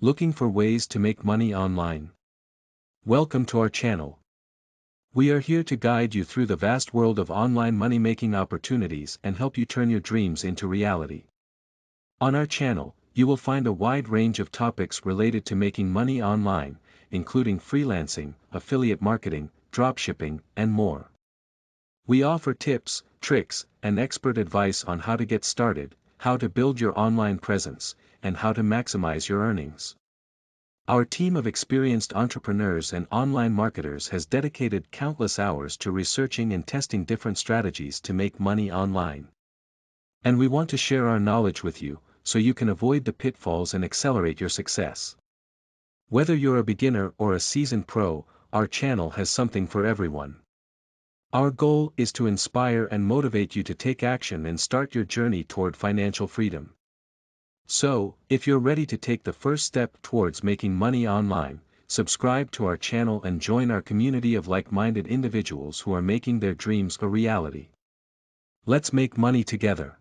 Looking for ways to make money online? Welcome to our channel. We are here to guide you through the vast world of online money-making opportunities and help you turn your dreams into reality. On our channel, you will find a wide range of topics related to making money online, including freelancing, affiliate marketing, dropshipping, and more. We offer tips, tricks, and expert advice on how to get started, how to build your online presence, and how to maximize your earnings. Our team of experienced entrepreneurs and online marketers has dedicated countless hours to researching and testing different strategies to make money online. And we want to share our knowledge with you, so you can avoid the pitfalls and accelerate your success. Whether you're a beginner or a seasoned pro, our channel has something for everyone. Our goal is to inspire and motivate you to take action and start your journey toward financial freedom. So, if you're ready to take the first step towards making money online, subscribe to our channel and join our community of like-minded individuals who are making their dreams a reality. Let's make money together.